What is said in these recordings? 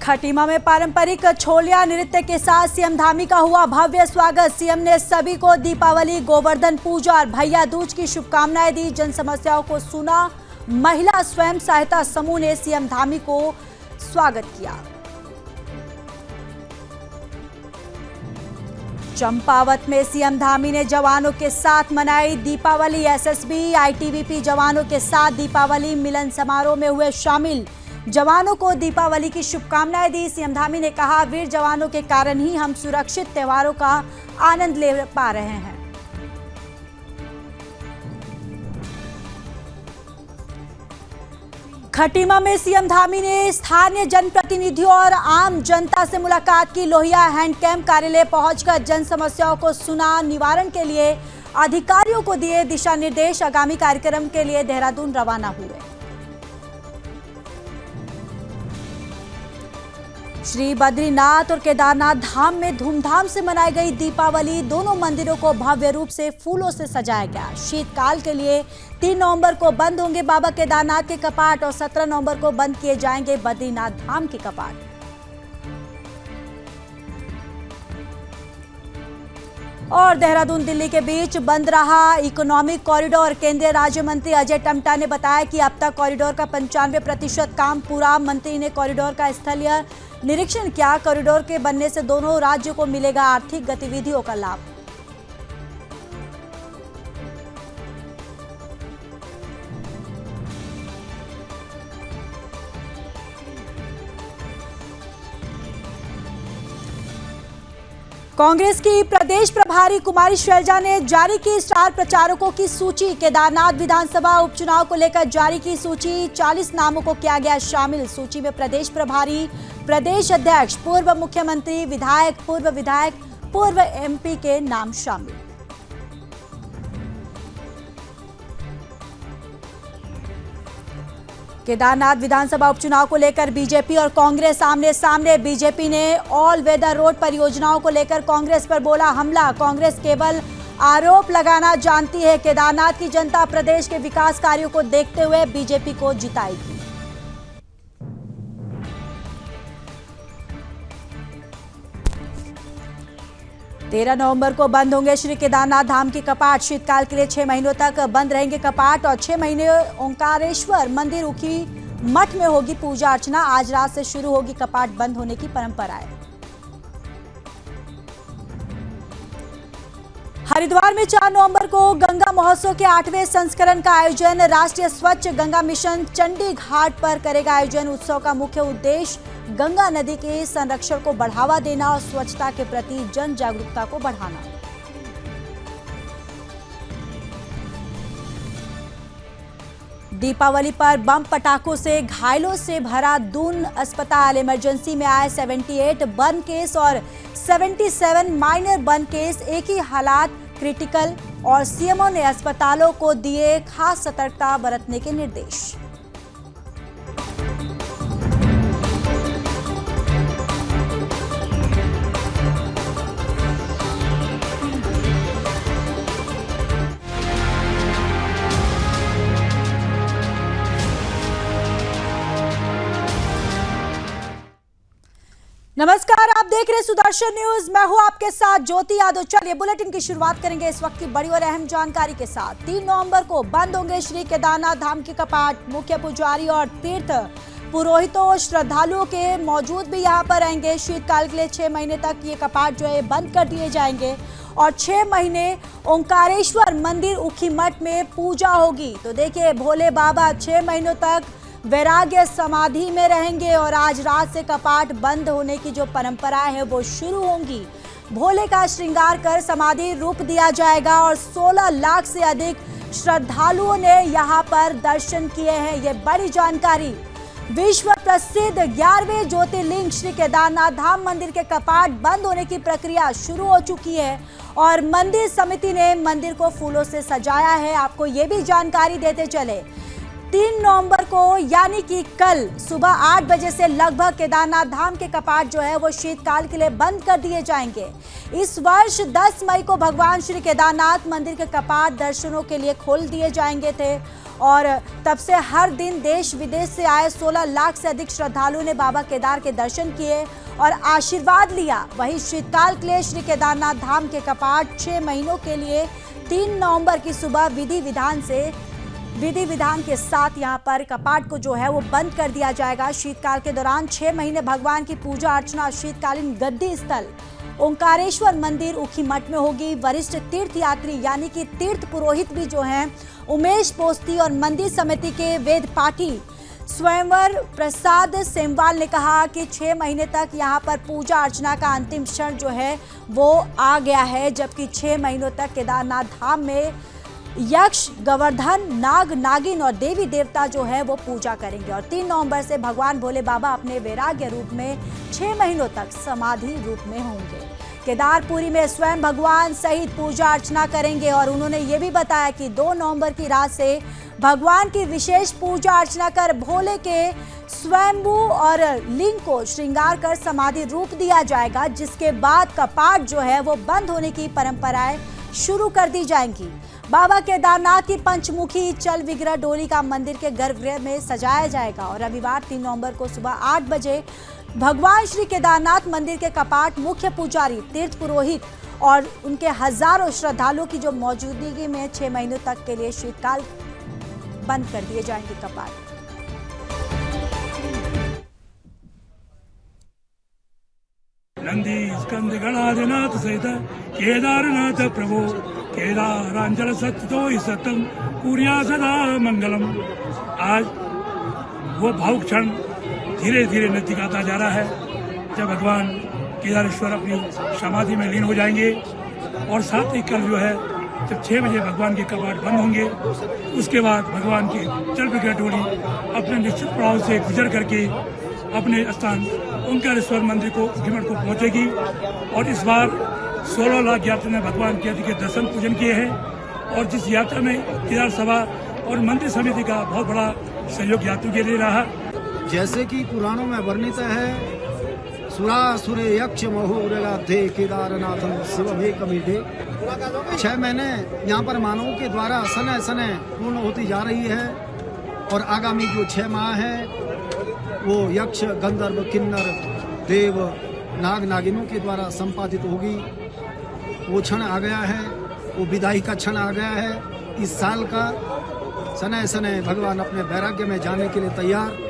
खटीमा में पारंपरिक छोलिया नृत्य के साथ सीएम धामी का हुआ भव्य स्वागत। सीएम ने सभी को दीपावली, गोवर्धन पूजा और भैया दूज की शुभकामनाएं दी। जन समस्याओं को सुना। महिला स्वयं सहायता समूह ने सीएम धामी को स्वागत किया। चंपावत में सीएम धामी ने जवानों के साथ मनाई दीपावली। एसएसबी, आईटीबीपी जवानों के साथ दीपावली मिलन समारोह में हुए शामिल। जवानों को दीपावली की शुभकामनाएं दी। सीएम धामी ने कहा, वीर जवानों के कारण ही हम सुरक्षित त्योहारों का आनंद ले पा रहे हैं। खटीमा में सीएम धामी ने स्थानीय जनप्रतिनिधियों और आम जनता से मुलाकात की। लोहिया हैंड कैंप कार्यालय पहुंचकर जन समस्याओं को सुना। निवारण के लिए अधिकारियों को दिए दिशा निर्देश। आगामी कार्यक्रम के लिए देहरादून रवाना हुए। श्री बद्रीनाथ और केदारनाथ धाम में धूमधाम से मनाई गई दीपावली। दोनों मंदिरों को भव्य रूप से फूलों से सजाया गया। शीतकाल के लिए 3 नवंबर को बंद होंगे बाबा केदारनाथ के कपाट और 17 नवंबर को बंद किए जाएंगे बद्रीनाथ धाम के कपाट। और देहरादून दिल्ली के बीच बंद रहा इकोनॉमिक कॉरिडोर। केंद्रीय राज्य मंत्री अजय टम्टा ने बताया कि अब तक कॉरिडोर का 95% काम पूरा। मंत्री ने कॉरिडोर का स्थलीय निरीक्षण किया। कॉरिडोर के बनने से दोनों राज्यों को मिलेगा आर्थिक गतिविधियों का लाभ। कांग्रेस की प्रदेश प्रभारी कुमारी शैलजा ने जारी की स्टार प्रचारकों की सूची। केदारनाथ विधानसभा उपचुनाव को लेकर जारी की सूची। 40 नामों को किया गया शामिल। सूची में प्रदेश प्रभारी, प्रदेश अध्यक्ष, पूर्व मुख्यमंत्री, विधायक, पूर्व एमपी के नाम शामिल। केदारनाथ विधानसभा उपचुनाव को लेकर बीजेपी और कांग्रेस आमने सामने। बीजेपी ने ऑल वेदर रोड परियोजनाओं को लेकर कांग्रेस पर बोला हमला। कांग्रेस केवल आरोप लगाना जानती है। केदारनाथ की जनता प्रदेश के विकास कार्यों को देखते हुए बीजेपी को जिताएगी। तेरह नवंबर को बंद होंगे श्री केदारनाथ धाम के कपाट। शीतकाल के लिए 6 महीनों तक बंद रहेंगे कपाट और 6 महीने ओंकारेश्वर मंदिर उखी मठ में होगी पूजा अर्चना। आज रात से शुरू होगी कपाट बंद होने की परंपरा है। हरिद्वार में 4 नवंबर को गंगा महोत्सव के 8वें संस्करण का आयोजन। राष्ट्रीय स्वच्छ गंगा मिशन चंडी घाट पर करेगा आयोजन। उत्सव का मुख्य उद्देश्य गंगा नदी के संरक्षण को बढ़ावा देना और स्वच्छता के प्रति जन जागरूकता को बढ़ाना। दीपावली पर बम पटाखों से घायलों से भरा दून अस्पताल। इमरजेंसी में आए 78 बर्न केस और 77 माइनर बर्न केस। एक ही हालात क्रिटिकल और सीएमओ ने अस्पतालों को दिए खास सतर्कता बरतने के निर्देश। नमस्कार, आप देख रहे सुदर्शन न्यूज। मैं हूं आपके साथ ज्योति यादव। चलिए बुलेटिन की शुरुआत करेंगे इस वक्त की बड़ी और अहम जानकारी के साथ। 3 नवंबर को बंद होंगे श्री केदारनाथ धाम के कपाट। मुख्य पुजारी और तीर्थ पुरोहितों और श्रद्धालुओं के मौजूद भी यहां पर रहेंगे। शीतकाल के लिए 6 महीने तक ये कपाट जो है बंद कर दिए जाएंगे और 6 महीने ओंकारेश्वर मंदिर उखी मठ में पूजा होगी। तो देखिए, भोले बाबा 6 महीनों तक वैराग्य समाधि में रहेंगे और आज रात से कपाट बंद होने की जो परंपरा है वो शुरू होंगी। भोले का श्रृंगार कर समाधि रूप दिया जाएगा और 16 लाख से अधिक श्रद्धालुओं ने यहां पर दर्शन किए हैं। ये बड़ी जानकारी। विश्व प्रसिद्ध 11वें ज्योतिर्लिंग श्री केदारनाथ धाम मंदिर के कपाट बंद होने की प्रक्रिया शुरू हो चुकी है और मंदिर समिति ने मंदिर को फूलों से सजाया है। आपको ये भी जानकारी देते चले, 3 नवंबर को यानी कि कल सुबह 8 बजे से लगभग केदारनाथ धाम के कपाट जो है वो शीतकाल के लिए बंद कर दिए जाएंगे। इस वर्ष 10 मई को भगवान श्री केदारनाथ मंदिर के कपाट दर्शनों के लिए खोल दिए जाएंगे थे और तब से हर दिन देश विदेश से आए 16 लाख से अधिक श्रद्धालुओं ने बाबा केदार के दर्शन किए और आशीर्वाद लिया। वहीं शीतकाल के लिए श्री केदारनाथ धाम के कपाट 6 महीनों के लिए 3 नवंबर की सुबह विधि विधान के साथ यहां पर कपाट को जो है वो बंद कर दिया जाएगा। शीतकाल के दौरान 6 महीने भगवान की पूजा अर्चना और शीतकालीन गद्दी स्थल ओंकारेश्वर मंदिर ऊखीमठ में होगी। वरिष्ठ तीर्थ यात्री यानी कि तीर्थ पुरोहित भी जो हैं उमेश पोस्ती और मंदिर समिति के वेद पाठी स्वयंवर प्रसाद सेमवाल ने कहा कि 6 महीने तक यहाँ पर पूजा अर्चना का अंतिम क्षण जो है वो आ गया है, जबकि 6 महीनों तक केदारनाथ धाम में यक्ष, गोवर्धन, नाग, नागिन और देवी देवता जो है वो पूजा करेंगे और 3 नवंबर से भगवान भोले बाबा अपने वैराग्य रूप में 6 महीनों तक समाधि रूप में होंगे। केदारपुरी में स्वयं भगवान सहित पूजा अर्चना करेंगे और उन्होंने ये भी बताया कि 2 नवंबर की रात से भगवान की विशेष पूजा अर्चना कर भोले के स्वयंभू और लिंग को श्रृंगार कर समाधि रूप दिया जाएगा, जिसके बाद कपाट जो है वो बंद होने की परंपराएं शुरू कर दी जाएंगी। बाबा केदारनाथ की पंचमुखी चल विग्रह डोली का मंदिर के गर्भगृह में सजाया जाएगा और रविवार 3 नवंबर को सुबह 8 बजे भगवान श्री केदारनाथ मंदिर के कपाट मुख्य पुजारी, तीर्थ पुरोहित और उनके हजारों श्रद्धालुओं की जो मौजूदगी में 6 महीनों तक के लिए शीतकाल बंद कर दिए जाएंगे कपाट। नंदी स्कंद गणाधिनाथ सहित केदारनाथ प्रभु केदारांचल सत्तो सतम कुर्या सदा मंगलम। आज वो भावुक क्षण धीरे धीरे नजदीक आता जा रहा है जब भगवान केदारेश्वर अपनी समाधि में लीन हो जाएंगे और साथ ही कल जो है जब 6 बजे भगवान के कपाट बंद होंगे, उसके बाद भगवान की चल विग्रह डोली अपने निश्चित पड़ाव से गुजर करके अपने स्थान ओंकारेश्वर मंदिर को ऊखीमठ को पहुंचेगी और इस बार 16 लाख यात्रियों ने भगवान के दर्शन पूजन किए हैं और जिस यात्रा में केदार सभा और मंदिर समिति का बहुत बड़ा सहयोग यात्रियों के लिए रहा। जैसे कि पुराणों में वर्णित है, सुरासुरे यक्ष महोरगाधे केदारनाथम शिवमेकमीडे। 6 महीने यहाँ पर मानवों के द्वारा सने सने पूर्ण होती जा रही है और आगामी जो 6 माह है वो यक्ष, गंधर्व, किन्नर, देव, नाग, नागिनों के द्वारा संपादित होगी। वो क्षण आ गया है, वो विदाई का क्षण आ गया है। इस साल का सने सने भगवान अपने वैराग्य में जाने के लिए तैयार।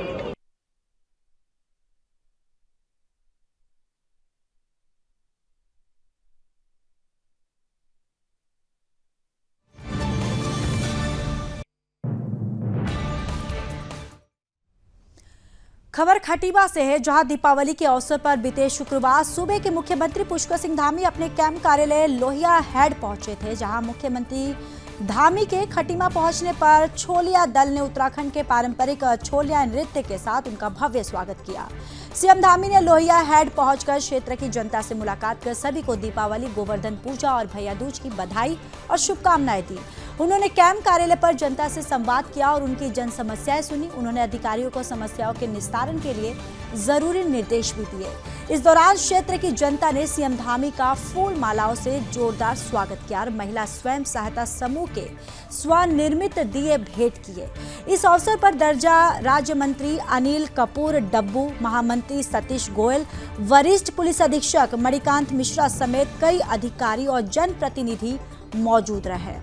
खबर खटीमा से है, जहां दीपावली के अवसर पर बीते शुक्रवार सुबह के मुख्यमंत्री पुष्कर सिंह धामी अपने कैंप कार्यालय लोहिया हेड पहुंचे थे, जहां मुख्यमंत्री धामी के खटीमा पहुंचने पर छोलिया दल ने उत्तराखंड के पारंपरिक छोलिया नृत्य के साथ उनका भव्य स्वागत किया। सीएम धामी ने लोहिया हेड पहुंचकर क्षेत्र की जनता से मुलाकात कर सभी को दीपावली, गोवर्धन पूजा और भैया दूज की बधाई और शुभकामनाएं दी। उन्होंने कैंप कार्यालय पर जनता से संवाद किया और उनकी जन समस्याएं सुनी। उन्होंने अधिकारियों को समस्याओं के निस्तारण के लिए जरूरी निर्देश भी दिए। इस दौरान क्षेत्र की जनता ने सीएम धामी का फूल मालाओं से जोरदार स्वागत किया और महिला स्वयं सहायता समूह के स्वनिर्मित दिए भेंट किए। इस अवसर पर दर्जा राज्य मंत्री अनिल कपूर डब्बू, महामंत्री सतीश गोयल, वरिष्ठ पुलिस अधीक्षक मणिकांत मिश्रा समेत कई अधिकारी और जनप्रतिनिधि मौजूद रहे।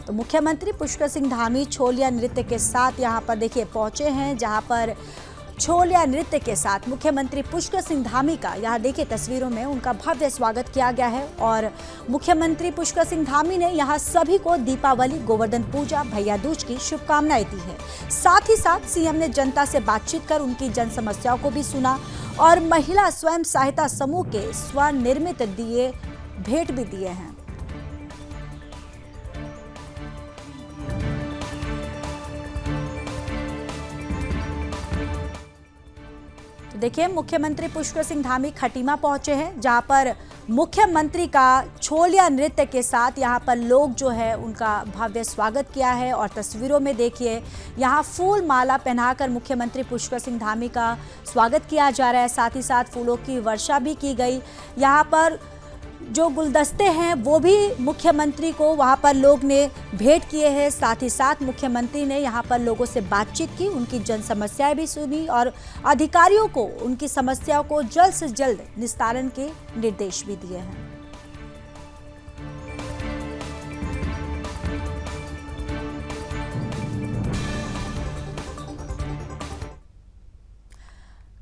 तो मुख्यमंत्री पुष्कर सिंह धामी छोलिया नृत्य के साथ यहां पर देखिए पहुंचे हैं, जहां पर छोलिया नृत्य के साथ मुख्यमंत्री पुष्कर सिंह धामी का यहाँ देखिए तस्वीरों में उनका भव्य स्वागत किया गया है और मुख्यमंत्री पुष्कर सिंह धामी ने यहाँ सभी को दीपावली, गोवर्धन पूजा, भैया दूज की शुभकामनाएं दी है। साथ ही साथ सीएम ने जनता से बातचीत कर उनकी जन समस्याओं को भी सुना और महिला स्वयं सहायता समूह के स्वनिर्मित दिए भेंट भी दिए हैं। देखिए मुख्यमंत्री पुष्कर सिंह धामी खटीमा पहुंचे हैं, जहां पर मुख्यमंत्री का छोलिया नृत्य के साथ यहां पर लोग जो है उनका भव्य स्वागत किया है और तस्वीरों में देखिए यहां फूल माला पहनाकर मुख्यमंत्री पुष्कर सिंह धामी का स्वागत किया जा रहा है। साथ ही साथ फूलों की वर्षा भी की गई। यहां पर जो गुलदस्ते हैं वो भी मुख्यमंत्री को वहां पर लोग ने भेंट किए हैं। साथ ही साथ मुख्यमंत्री ने यहां पर लोगों से बातचीत की, उनकी जन समस्याएं भी सुनी और अधिकारियों को उनकी समस्याओं को जल्द से जल्द निस्तारण के निर्देश भी दिए हैं।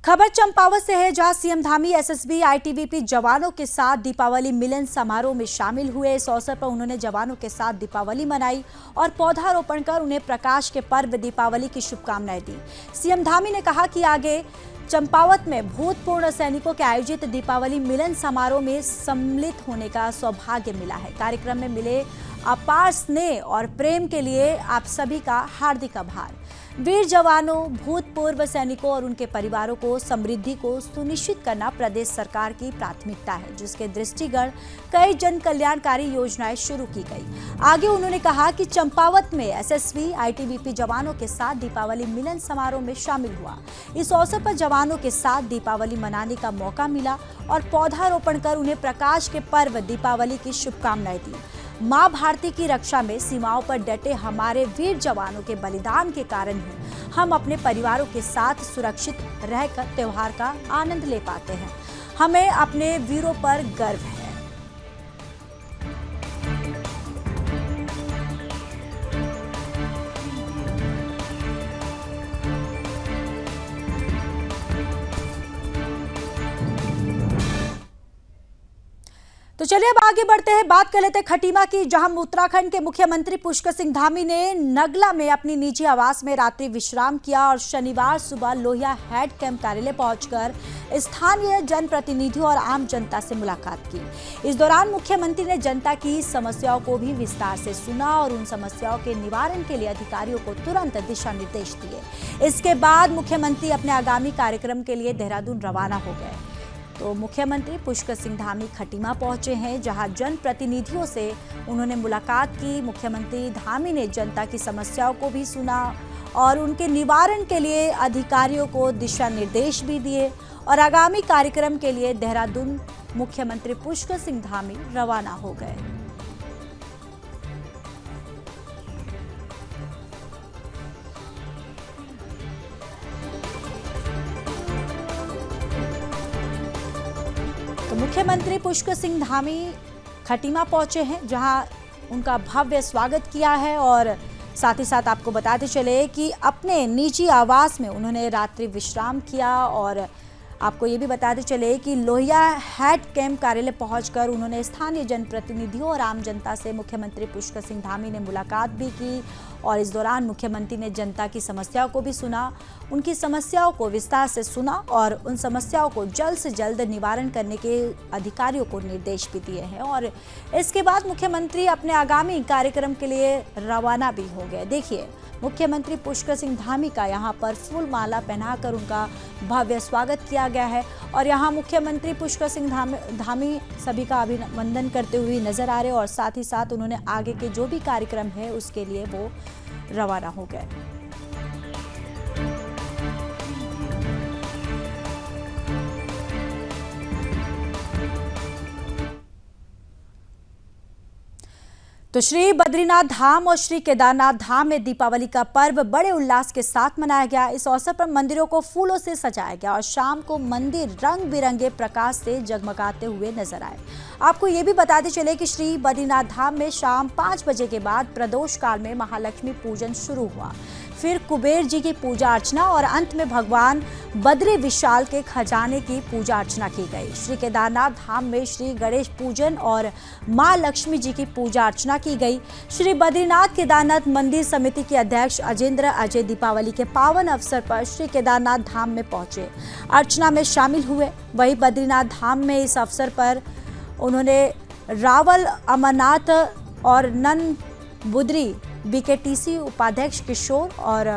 खबर चंपावत से है, जहां सीएम धामी एसएसबी आईटीबीपी जवानों के साथ दीपावली मिलन समारोह में शामिल हुए। इस अवसर पर उन्होंने जवानों के साथ दीपावली मनाई और पौधारोपण कर उन्हें प्रकाश के पर्व दीपावली की शुभकामनाएं दी। सीएम धामी ने कहा कि आगे चंपावत में भूतपूर्व सैनिकों के आयोजित दीपावली मिलन समारोह में सम्मिलित होने का सौभाग्य मिला है। कार्यक्रम में मिले अपार स्नेह और प्रेम के लिए आप सभी का हार्दिक आभार। वीर जवानों, भूतपूर्व सैनिकों और उनके परिवारों को समृद्धि को सुनिश्चित करना प्रदेश सरकार की प्राथमिकता है, जिसके दृष्टिगत कई जन कल्याणकारी योजनाएं शुरू की गई। आगे उन्होंने कहा कि चंपावत में एसएसबी आईटीबीपी जवानों के साथ दीपावली मिलन समारोह में शामिल हुआ। इस अवसर पर जवानों के साथ दीपावली मनाने का मौका मिला और पौधारोपण कर उन्हें प्रकाश के पर्व दीपावली की शुभकामनाएं दी। मां भारती की रक्षा में सीमाओं पर डटे हमारे वीर जवानों के बलिदान के कारण ही हम अपने परिवारों के साथ सुरक्षित रहकर त्योहार का आनंद ले पाते हैं। हमें अपने वीरों पर गर्व है। तो चलिए अब आगे बढ़ते हैं, बात कर लेते हैं खटीमा की, जहां उत्तराखंड के मुख्यमंत्री पुष्कर सिंह धामी ने नगला में अपनी निजी आवास में रात्रि विश्राम किया और शनिवार सुबह लोहिया हेड कैंप कार्यालय पहुंचकर स्थानीय जनप्रतिनिधियों और आम जनता से मुलाकात की। इस दौरान मुख्यमंत्री ने जनता की समस्याओं को भी विस्तार से सुना और उन समस्याओं के निवारण के लिए अधिकारियों को तुरंत दिशा निर्देश दिए। इसके बाद मुख्यमंत्री अपने आगामी कार्यक्रम के लिए देहरादून रवाना हो गए। तो मुख्यमंत्री पुष्कर सिंह धामी खटीमा पहुंचे हैं, जहां जनप्रतिनिधियों से उन्होंने मुलाकात की। मुख्यमंत्री धामी ने जनता की समस्याओं को भी सुना और उनके निवारण के लिए अधिकारियों को दिशा निर्देश भी दिए और आगामी कार्यक्रम के लिए देहरादून मुख्यमंत्री पुष्कर सिंह धामी रवाना हो गए। तो मुख्यमंत्री पुष्कर सिंह धामी खटीमा पहुंचे हैं, जहां उनका भव्य स्वागत किया है और साथ ही साथ आपको बताते चले कि अपने निजी आवास में उन्होंने रात्रि विश्राम किया। और आपको ये भी बताते चले कि लोहिया हेड कैंप कार्यालय पहुंचकर उन्होंने स्थानीय जनप्रतिनिधियों और आम जनता से मुख्यमंत्री पुष्कर सिंह धामी ने मुलाकात भी की और इस दौरान मुख्यमंत्री ने जनता की समस्याओं को भी सुना, उनकी समस्याओं को विस्तार से सुना और उन समस्याओं को जल्द से जल्द निवारण करने के अधिकारियों को निर्देश भी दिए हैं। और इसके बाद मुख्यमंत्री अपने आगामी कार्यक्रम के लिए रवाना भी हो गए। देखिए, मुख्यमंत्री पुष्कर सिंह धामी का यहाँ पर फूल माला पहनाकर उनका भव्य स्वागत किया गया है और यहाँ मुख्यमंत्री पुष्कर सिंह धामी सभी का अभिनंदन करते हुए नजर आ रहे और साथ ही साथ उन्होंने आगे के जो भी कार्यक्रम है उसके लिए वो रवाना हो गए। तो श्री बद्रीनाथ धाम और श्री केदारनाथ धाम में दीपावली का पर्व बड़े उल्लास के साथ मनाया गया। इस अवसर पर मंदिरों को फूलों से सजाया गया और शाम को मंदिर रंग बिरंगे प्रकाश से जगमगाते हुए नजर आए। आपको ये भी बताते चले कि श्री बद्रीनाथ धाम में शाम 5 बजे के बाद प्रदोष काल में महालक्ष्मी पूजन शुरू हुआ, फिर कुबेर जी की पूजा अर्चना और अंत में भगवान बद्री विशाल के खजाने की पूजा अर्चना की गई। श्री केदारनाथ धाम में श्री गणेश पूजन और मां लक्ष्मी जी की पूजा अर्चना की गई। श्री बद्रीनाथ केदारनाथ मंदिर समिति के अध्यक्ष अजेंद्र अजय दीपावली के पावन अवसर पर श्री केदारनाथ धाम में पहुंचे, अर्चना में शामिल हुए। वहीं बद्रीनाथ धाम में इस अवसर पर उन्होंने रावल अमरनाथ और नन बुद्री बीकेटीसी उपाध्यक्ष किशोर और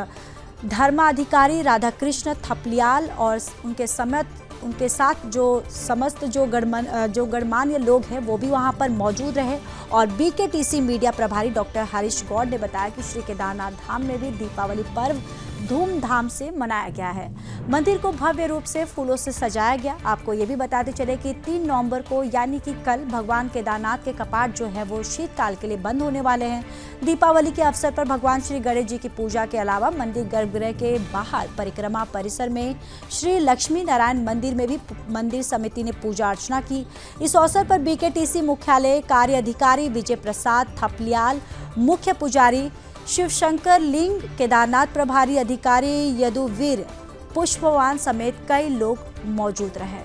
धर्माधिकारी राधाकृष्ण थपलियाल और उनके साथ जो समस्त जो गणमान्य लोग हैं वो भी वहां पर मौजूद रहे। और बीकेटीसी मीडिया प्रभारी डॉक्टर हरीश गौड़ ने बताया कि श्री केदारनाथ धाम में भी दीपावली पर्व धूमधाम से मनाया गया है। मंदिर को भव्य रूप से फूलों से सजाया गया। आपको ये भी बताते चले कि 3 नवंबर को यानी कि कल भगवान केदारनाथ के कपाट जो है वो शीतकाल के लिए बंद होने वाले हैं। दीपावली के अवसर पर भगवान श्री गणेश जी की पूजा के अलावा मंदिर गर्भगृह के बाहर परिक्रमा परिसर में श्री लक्ष्मी नारायण मंदिर में भी मंदिर समिति ने पूजा अर्चना की। इस अवसर पर बीकेटीसी मुख्यालय कार्य अधिकारी विजय प्रसाद थपलियाल, मुख्य पुजारी शिवशंकर लिंग, केदारनाथ प्रभारी अधिकारी यदुवीर पुष्पवान समेत कई लोग मौजूद रहे।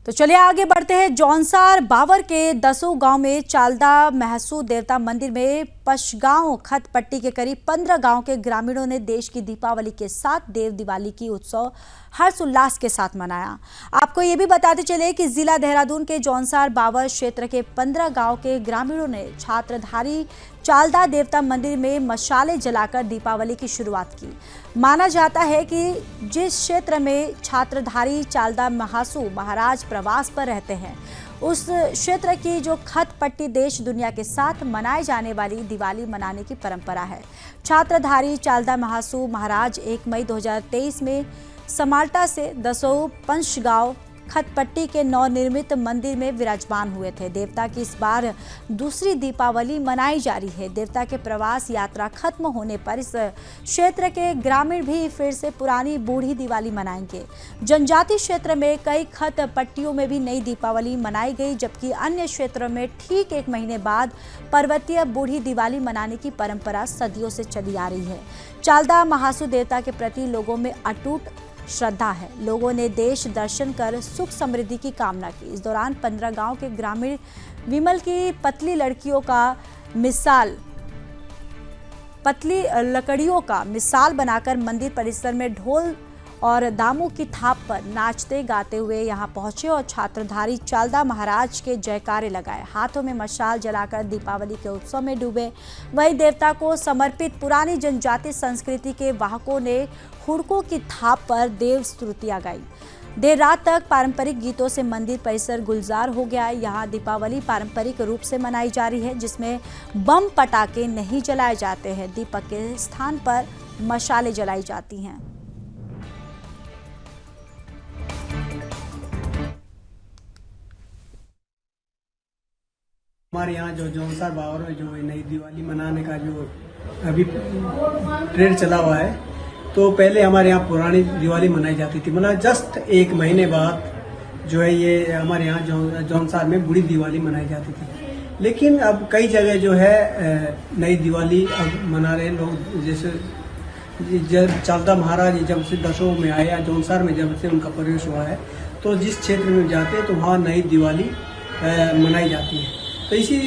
तो चलिए आगे बढ़ते हैं। जौनसार बावर के दसों गांव में चालदा महसू देवता मंदिर में पशगांव खत पट्टी के करीब 15 गांव के ग्रामीणों ने देश की दीपावली के साथ देव दिवाली की उत्सव हर्ष उल्लास के साथ मनाया। आपको ये भी बताते चले कि जिला देहरादून के जौनसार बावर क्षेत्र के 15 गांव के ग्रामीणों ने छात्रधारी चालदा देवता मंदिर में मशाले जलाकर दीपावली की शुरुआत की। माना जाता है कि जिस क्षेत्र में छात्रधारी चालदा महासू महाराज प्रवास पर रहते हैं उस क्षेत्र की जो खत पट्टी देश दुनिया के साथ मनाए जाने वाली दिवाली मनाने की परंपरा है। छात्रधारी चालदा महासू महाराज 1 मई 2023 में समाल्टा से दसों पंचगांव खतपट्टी के नवनिर्मित मंदिर में विराजमान हुए थे। देवता की इस बार दूसरी दीपावली मनाई जा रही है। देवता के प्रवास यात्रा खत्म होने पर इस क्षेत्र के ग्रामीण भी फिर से पुरानी बूढ़ी दिवाली मनाएंगे। जनजातीय क्षेत्र में कई खत पट्टियों में भी नई दीपावली मनाई गई, जबकि अन्य क्षेत्रों में ठीक 1 महीने बाद पर्वतीय बूढ़ी दिवाली मनाने की परंपरा सदियों से चली आ रही है। चालदा महासू देवता के प्रति लोगों में अटूट श्रद्धा है। लोगों ने देश दर्शन कर सुख समृद्धि की कामना की। इस दौरान 15 गांव के ग्रामीण विमल की पतली लकड़ियों का मिसाल बनाकर मंदिर परिसर में ढोल और दामों की थाप पर नाचते गाते हुए यहां पहुंचे और छात्रधारी चालदा महाराज के जयकारे लगाए। हाथों में मशाल जलाकर दीपावली के उत्सव में डूबे। वहीं देवता को समर्पित पुरानी जनजातीय संस्कृति के वाहकों ने हुड़कों की थाप पर देव स्तुतियां गाई। देर रात तक पारंपरिक गीतों से मंदिर परिसर गुलजार हो गया। यहाँ दीपावली पारंपरिक रूप से मनाई जा रही है, जिसमें बम पटाखे नहीं जलाए जाते हैं। दीपक के स्थान पर मशालें जलाई जाती हैं। हमारे यहाँ जो जौनसार बावर में जो नई दिवाली मनाने का जो अभी ट्रेंड चला हुआ है, तो पहले हमारे यहाँ पुरानी दिवाली मनाई जाती थी। मतलब जस्ट 1 महीने बाद जो है ये हमारे यहाँ जौनसार में बूढ़ी दिवाली मनाई जाती थी। लेकिन अब कई जगह जो है नई दिवाली अब मना रहे लोग। जैसे जब चालदा महाराज जब से दसों में आए या जौनसार में जब से उनका प्रवेश हुआ है, तो जिस क्षेत्र में जाते हैं तो वहाँ नई दिवाली मनाई जाती है। तो इसी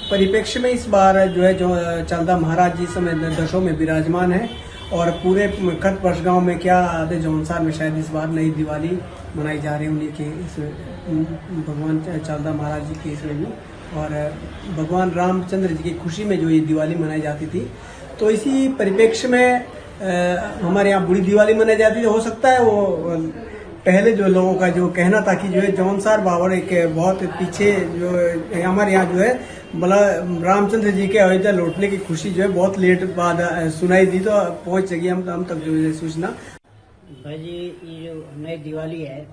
परिप्रेक्ष्य में इस बार जो है जो चालदा महाराज जी समय दशों में विराजमान है और पूरे खत पशगांव में क्या आधे जौनसार में शायद इस बार नई दिवाली मनाई जा रही है उन्हीं के इस भगवान चालदा महाराज जी के इसमें भी, और भगवान रामचंद्र जी की खुशी में जो ये दिवाली मनाई जाती थी। तो इसी परिप्रेक्ष्य में हमारे यहाँ बूढ़ी दिवाली मनाई जाती है। हो सकता है वो पहले जो लोगों का जो कहना था कि जो है जौनसार बावर एक बहुत पीछे जो हमारे यहाँ जो है मतलब रामचंद्र जी के अयोध्या लौटने की खुशी जो है बहुत लेट बाद सुनाई दी, तो पहुंच सकी हम तक जो है सूचना। भाई जी, ये जो नई दिवाली है,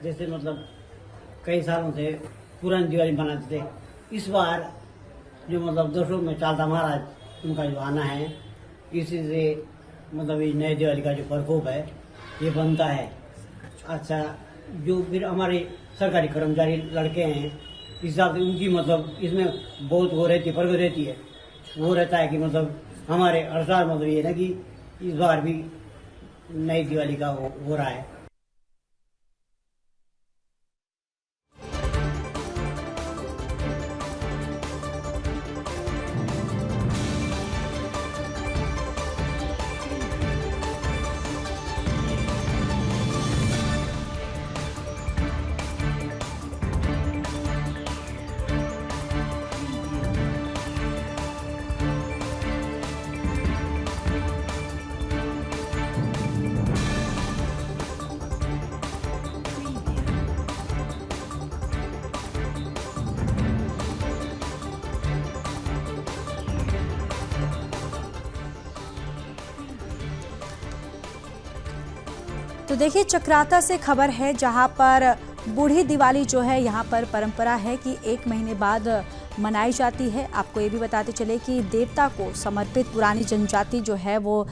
जैसे मतलब कई सालों से पुरानी दिवाली मनाते थे, इस बार जो मतलब दसों में चालदा महाराज उनका जो आना है, इसी से मतलब ये नई दिवाली का जो प्रकोप है ये बनता है। अच्छा, जो फिर हमारे सरकारी कर्मचारी लड़के हैं, इस हिसाब से उनकी मतलब इसमें बहुत वो रहती है, प्रगति रहती है। वो रहता है कि मतलब हमारे हर साल मतलब ये ना कि इस बार भी नई दिवाली का हो रहा है। तो देखिए चक्राता से खबर है जहां पर बूढ़ी दिवाली जो है यहाँ पर परंपरा है कि 1 महीने बाद मनाई जाती है। आपको ये भी बताते चले कि देवता को समर्पित पुरानी जनजाति जो है वो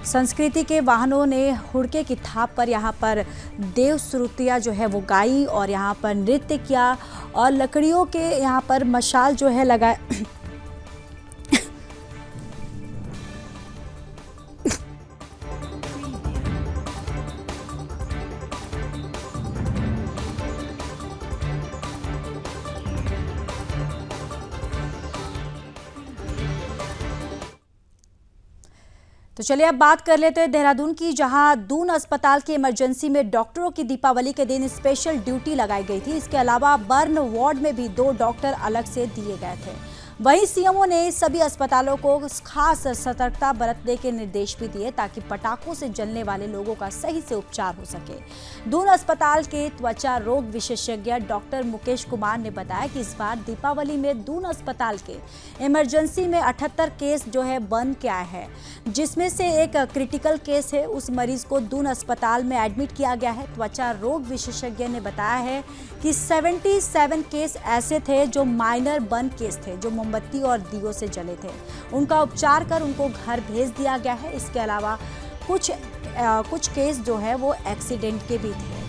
संस्कृति के वाहनों ने हुड़के की थाप पर यहाँ पर देव श्रुतियाँ जो है वो गाई और यहाँ पर नृत्य किया और लकड़ियों के यहाँ पर मशाल जो है लगाए। तो चलिए अब बात कर लेते हैं देहरादून की, जहां दून अस्पताल की इमरजेंसी में डॉक्टरों की दीपावली के दिन स्पेशल ड्यूटी लगाई गई थी। इसके अलावा बर्न वार्ड में भी 2 डॉक्टर अलग से दिए गए थे। वहीं सीएमओ ने सभी अस्पतालों को खास सतर्कता बरतने के निर्देश भी दिए ताकि पटाखों से जलने वाले लोगों का सही से उपचार हो सके। दून अस्पताल के त्वचा रोग विशेषज्ञ डॉक्टर मुकेश कुमार ने बताया कि इस बार दीपावली में दून अस्पताल के इमरजेंसी में 78 केस जो है बर्न के आए हैं, जिसमें से एक क्रिटिकल केस है। उस मरीज को दून अस्पताल में एडमिट किया गया है। त्वचा रोग विशेषज्ञ ने बताया है कि 77 केस ऐसे थे जो माइनर बर्न केस थे, जो मोमबत्ती और दियों से जले थे। उनका उपचार कर उनको घर भेज दिया गया है। इसके अलावा कुछ केस जो है वो एक्सीडेंट के भी थे।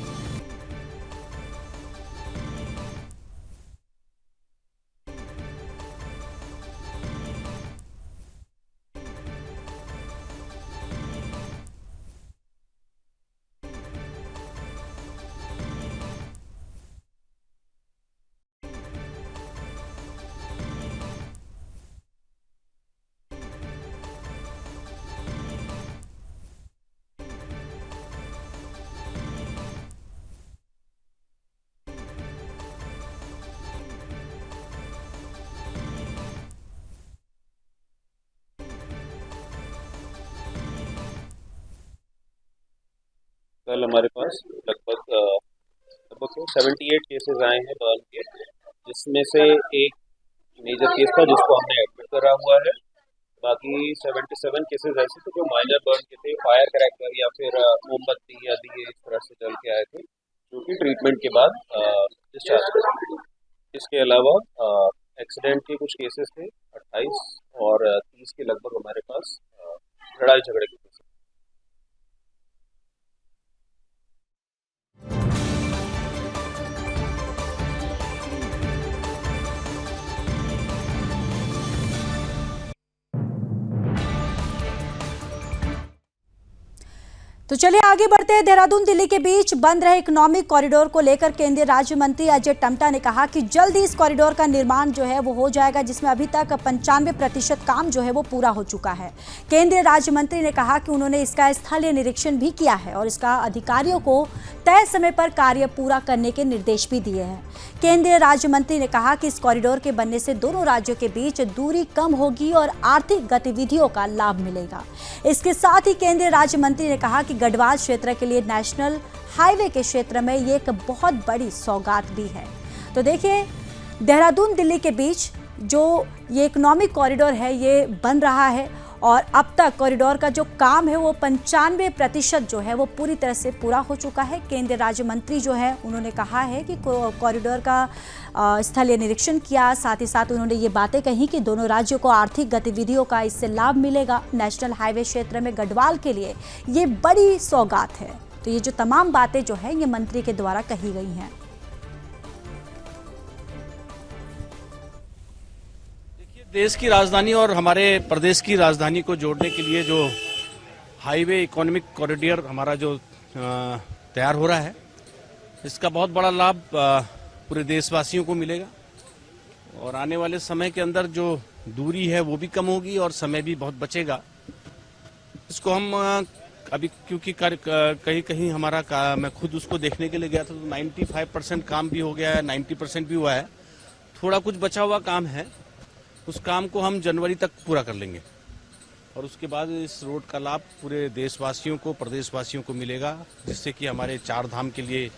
कल हमारे पास लगभग 78 केसेस आए हैं बर्न के, जिसमें से एक मेजर केस था जिसको हमने एडमिट करा हुआ है। बाकी 77 केसेस ऐसे थे जो माइनर बर्न के थे, फायर क्रैकर या फिर मोमबत्ती या दिए इस तरह से जल के आए थे, जो कि ट्रीटमेंट के बाद डिस्चार्ज कर थे। इसके अलावा एक्सीडेंट के कुछ केसेस थे 28 और 30 के लगभग हमारे पास लड़ाई झगड़े के केसेस। तो चलिए आगे बढ़ते हैं। देहरादून दिल्ली के बीच बंद रहे इकोनॉमिक कॉरिडोर को लेकर केंद्रीय राज्य मंत्री अजय टम्टा ने कहा कि जल्द ही इस कॉरिडोर का निर्माण जो है वो हो जाएगा, जिसमें अभी तक 95% काम जो है वो पूरा हो चुका है। केंद्रीय राज्य मंत्री ने कहा कि उन्होंने इसका स्थलीय निरीक्षण भी किया है और इसका अधिकारियों को तय समय पर कार्य पूरा करने के निर्देश भी दिए हैं। केंद्रीय राज्य मंत्री ने कहा कि इस कॉरिडोर के बनने से दोनों राज्यों के बीच दूरी कम होगी और आर्थिक गतिविधियों का लाभ मिलेगा। इसके साथ ही केंद्रीय राज्य मंत्री ने कहा कि गढ़वाल क्षेत्र के लिए नेशनल हाईवे के क्षेत्र में ये एक बहुत बड़ी सौगात भी है। तो देखिए देहरादून दिल्ली के बीच जो ये इकोनॉमिक कॉरिडोर है ये बन रहा है और अब तक कॉरिडोर का जो काम है वो 95% जो है वो पूरी तरह से पूरा हो चुका है। केंद्रीय राज्य मंत्री जो है उन्होंने कहा है कि कॉरिडोर का स्थलीय निरीक्षण किया, साथ ही साथ उन्होंने ये बातें कही कि दोनों राज्यों को आर्थिक गतिविधियों का इससे लाभ मिलेगा। नेशनल हाईवे क्षेत्र में गढ़वाल के लिए ये बड़ी सौगात है। तो ये जो तमाम बातें जो है ये मंत्री के द्वारा कही गई हैं। देश की राजधानी और हमारे प्रदेश की राजधानी को जोड़ने के लिए जो हाईवे इकोनॉमिक कॉरिडोर हमारा जो तैयार हो रहा है, इसका बहुत बड़ा लाभ पूरे देशवासियों को मिलेगा और आने वाले समय के अंदर जो दूरी है वो भी कम होगी और समय भी बहुत बचेगा। इसको हम अभी क्योंकि कहीं कहीं हमारा मैं खुद उसको देखने के लिए गया था तो 95% काम भी हो गया है, 90% भी हुआ है। थोड़ा कुछ बचा हुआ काम है, उस काम को हम जनवरी तक पूरा कर लेंगे और उसके बाद इस रोड का लाभ पूरे देशवासियों को, प्रदेशवासियों को मिलेगा, जिससे कि हमारे 4 धाम के लिए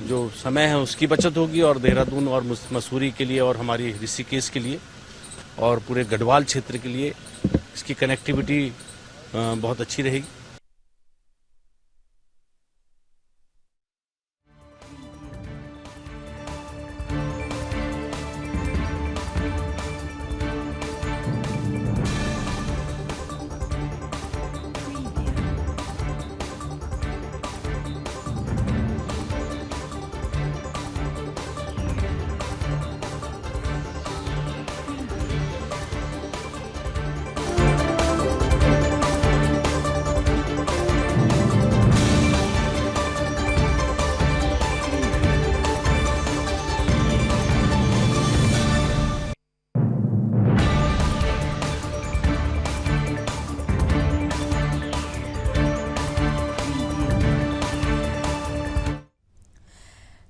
जो समय है उसकी बचत होगी और देहरादून और मसूरी के लिए और हमारी ऋषिकेश के लिए और पूरे गढ़वाल क्षेत्र के लिए इसकी कनेक्टिविटी बहुत अच्छी रहेगी।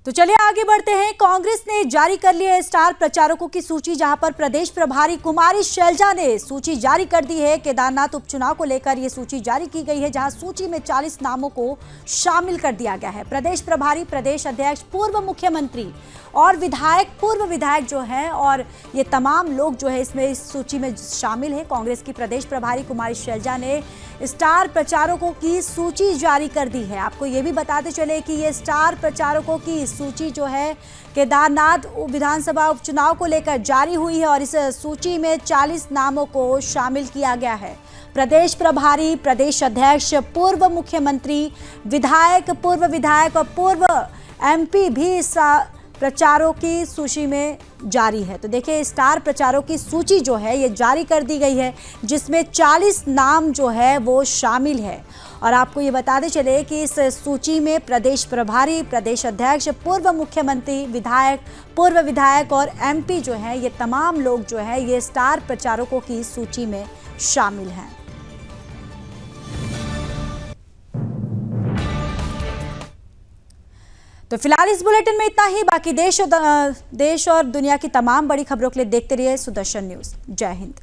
तो चलिए आगे बढ़ते हैं। कांग्रेस ने जारी कर ली है स्टार प्रचारकों की सूची, जहां पर प्रदेश प्रभारी कुमारी शैलजा ने सूची जारी कर दी है। केदारनाथ उपचुनाव को लेकर यह सूची जारी की गई है, जहां सूची में 40 नामों को शामिल कर दिया गया है। प्रदेश प्रभारी, प्रदेश अध्यक्ष, पूर्व मुख्यमंत्री और विधायक, पूर्व विधायक जो है, और ये तमाम लोग जो है इसमें इस सूची में शामिल है। कांग्रेस की प्रदेश प्रभारी कुमारी शैलजा ने स्टार प्रचारकों की सूची जारी कर दी है। आपको ये भी बताते चले कि ये स्टार प्रचारकों की सूची जो है केदारनाथ विधानसभा उपचुनाव को लेकर जारी हुई है, और इस सूची में 40 नामों को शामिल किया गया है। प्रदेश प्रभारी, प्रदेश अध्यक्ष, पूर्व मुख्यमंत्री, विधायक, पूर्व विधायक और पूर्व एमपी भी इस प्रचारों की सूची में जारी है। तो देखिए, स्टार प्रचारों की सूची जो है ये जारी कर दी गई है, जिसमें 40 नाम जो है वो शामिल है। और आपको ये बताते चले कि इस सूची में प्रदेश प्रभारी, प्रदेश अध्यक्ष, पूर्व मुख्यमंत्री, विधायक, पूर्व विधायक और एमपी जो है, ये तमाम लोग जो है ये स्टार प्रचारकों की सूची में शामिल हैं। तो फिलहाल इस बुलेटिन में इतना ही। बाकी देश और दुनिया की तमाम बड़ी खबरों के लिए देखते रहिए सुदर्शन न्यूज़। जय हिंद।